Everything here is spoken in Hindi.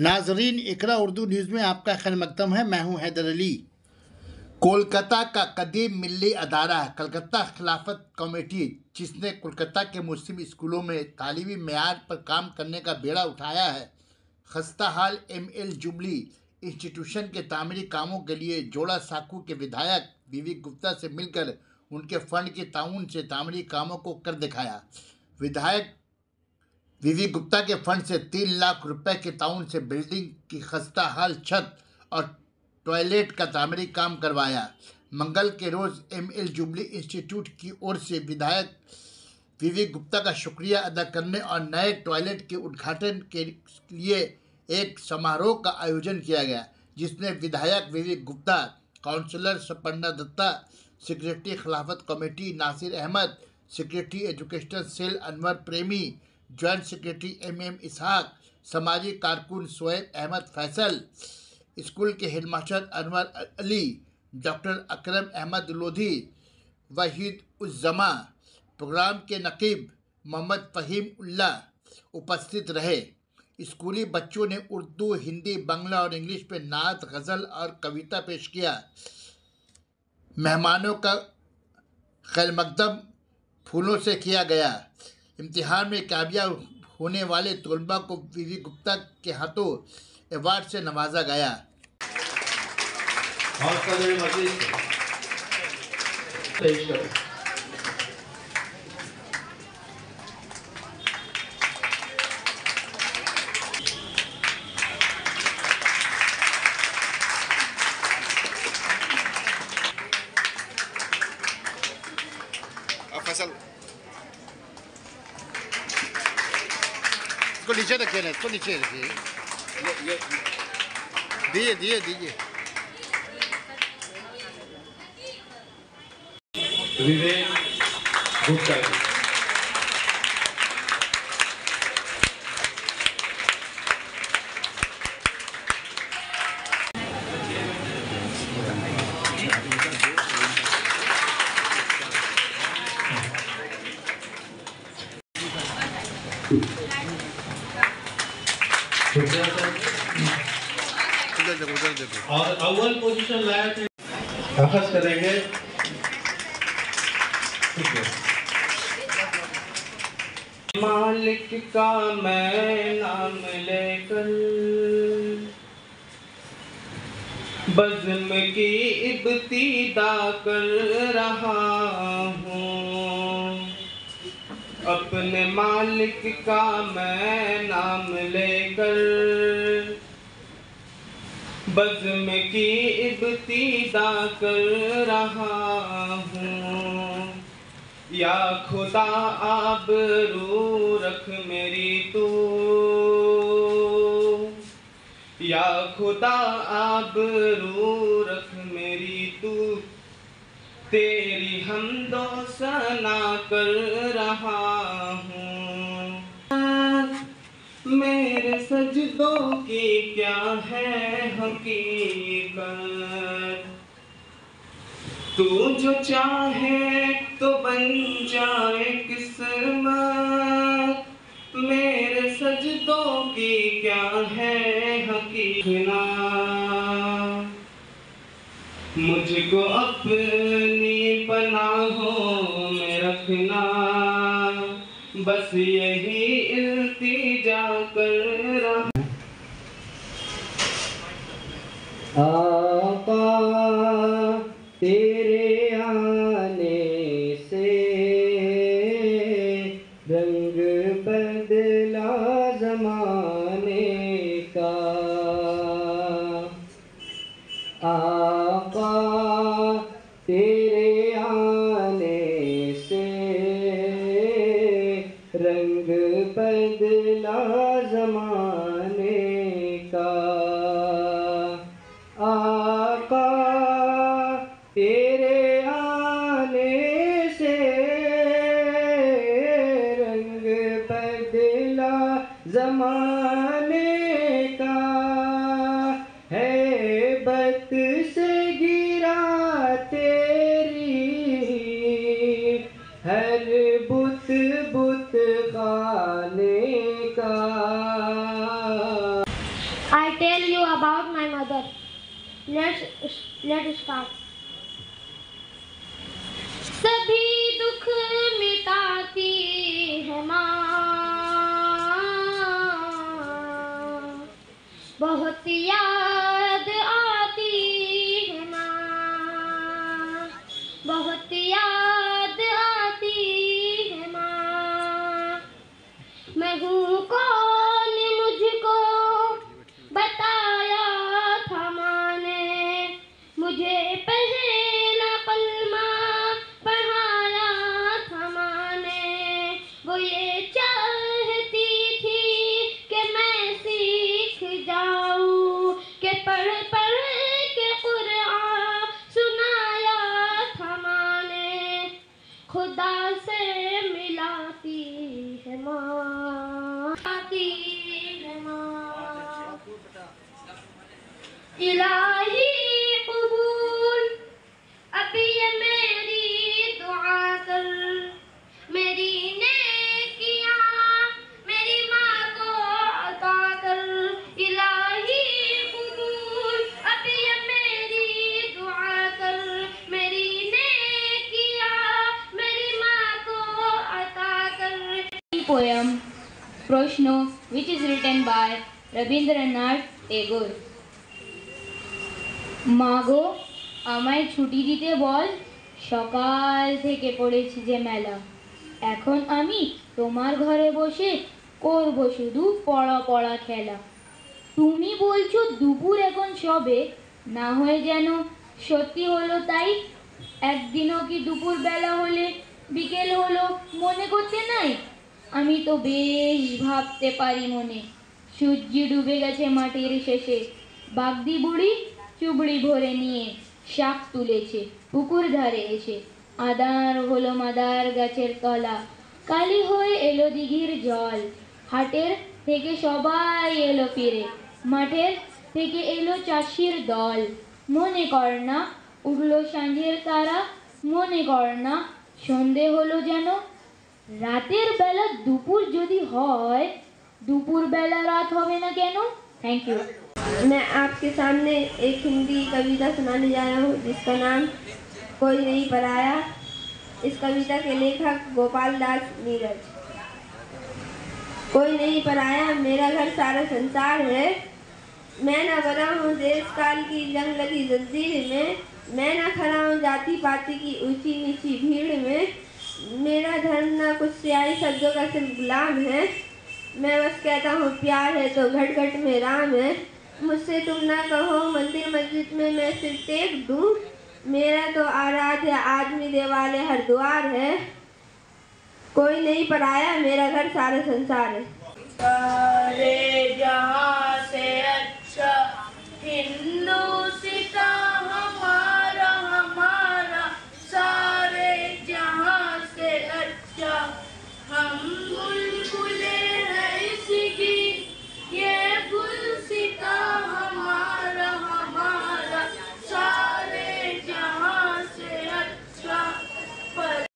नाजरीन, इकरा उर्दू न्यूज़ में आपका खैर मकदम है। मैं हूं हैदर अली। कोलकाता का कदीम मिल्ली अदारा कलकत्ता खिलाफत कमेटी, जिसने कोलकाता के मुस्लिम स्कूलों में तालीमी मेयार पर काम करने का बेड़ा उठाया है, खस्ता हाल एमएल जुबली इंस्टीट्यूशन के तामीरी कामों के लिए जोड़ा साकू के विधायक वीवी गुप्ता से मिलकर उनके फंड के ताउन से तामीरी कामों को कर दिखाया। विधायक वीवी गुप्ता के फंड से 3 लाख रुपए के ताउन से बिल्डिंग की खस्ता हाल छत और टॉयलेट का तामीरी काम करवाया। मंगल के रोज एमएल जुबली इंस्टीट्यूट की ओर से विधायक वीवी गुप्ता का शुक्रिया अदा करने और नए टॉयलेट के उद्घाटन के लिए एक समारोह का आयोजन किया गया, जिसमें विधायक VV Gupta, councillor Sapanna Datta, secretary Khilafat committee Nasir Ahmad, secretary educational cell Anwar Premi, joint secretary MM Ishaq, समाजी कारकुन सोएब अहमद फैसल, स्कूल के headmaster Anwar Ali, doctor Akram Ahmad Lodhi, Waheed Uzzama, programme के नकीब मोहम्मद फ़हीम उल्ला उपस्थित रहे। स्कूली बच्चों ने उर्दू, हिंदी, बांग्ला और इंग्लिश में नात, गज़ल और कविता पेश किया। मेहमानों का खैर मकदम फूलों से किया गया। इम्तिहान में कामयाब होने वाले तलबा को वीवी गुप्ता के हाथों अवार्ड से नवाजा गया। फैसल इसको नीचे रखिए ना, इसको नीचे रखिए। दीजिए। विवेक गुप्ता उधर देखो। और अव्वल पोजीशन लाया थे, अखज़ करेंगे। मालिक का मैं नाम लेकर बज़्म की इब्तिदा कर रहा हूँ। अपने मालिक का मैं नाम लेकर बज़्म की इब्तिदा कर रहा हूँ। या खुदा आबरू रख मेरी तू, या खुदा आबरू रख मेरी तू, तेरी हमदो सना कर रहा हूँ। मेरे सजदों की क्या है हकीकत, तू जो चाहे तो बन जाए किस्मत। मेरे सजदों की क्या है हकीकत, मुझको अपनी पनाहों में रखना, बस यही इल्तिजा कर रहा। आका तेरे आने से रंग बदला ज़माने का। आका तेरे आने से रंग बदला ज़माने का। आका तेरे आने से रंग बदला ज़माने का। हैबत से गिरा तेरी हर बुत बुत खाने का। Let's start. सभी दुख मिटाती है माँ, बहुत याद आती है माँ, बहुत याद आती है माँ। मैं हूँ कौन मुझको बताया था माँ ने, मुझे पहला कलमा पढ़ाया था माँ ने। वो ये चाहती थी कि मैं सीख जाऊँ, कि पढ़ पढ़ के कुरान सुनाया था माँ ने। खुदा से मिलाती है माँ, आती है माँ। इलाही कबूल अब ये मेरी दुआ कर, मेरी नेकियां मेरी माँ को अता कर। इलाही कबूल अब ये मेरी दुआ कर, मेरी नेकियां मेरी माँ को अता कर। Poem Proshno, which is written by Rabindranath Tagore. মাগো আমায় ছুটি দিতে বল, সকাল থেকে পড়েছি যে মেলা। এখন আমি তোমার ঘরে বসে করব শুধু পড়া পড়া খেলা। তুমি বলছো দুপুর এখন সবে, না হয়ে যেন সত্যি হলো তাই। একদিনও কি দুপুর বেলা হলে বিকেল হলো মনে করতে নাই? আমি তো বেশ ভাবতে পারি মনে, সূর্য ডুবে গেছে মাটির শেষে। বাগদি বুড়ি চুবড়ি ভরে নিয়ে শাক তুলেছে পুকুর ধারে এসে। আদার হলো মাদার গাছের তলা, কালি হয়ে এলো দিঘির জল। হাটের থেকে সবাই এলো ফিরে, মাঠের থেকে এলো চাষির দল। মনে কর না উঠলো সাঁঝের তারা, মনে কর না সন্ধে হলো যেন। রাতের বেলা দুপুর যদি হয়, দুপুর বেলা রাত হবে না কেন? Thank you. मैं आपके सामने एक हिंदी कविता सुनाने जा रहा हूँ जिसका नाम कोई नहीं पराया। इस कविता के लेखक गोपाल दास नीरज। कोई नहीं पराया मेरा घर सारा संसार है, मैं ना बना हूँ देश काल की जंग लगी जंजीर में, मैं ना खड़ा हूँ जाति पाति की ऊंची नीची भीड़ में। मेरा धर्म ना कुछ सियाही शब्दों का सिर्फ गुलाम है, मैं बस कहता हूँ प्यार है तो घट घट में राम है। मुझसे तुम ना कहो मंदिर मस्जिद में मैं सिर टेक दूँ, मेरा तो आराध्य आदमी देवालय हर द्वार है। कोई नहीं पराया मेरा घर सारा संसार है।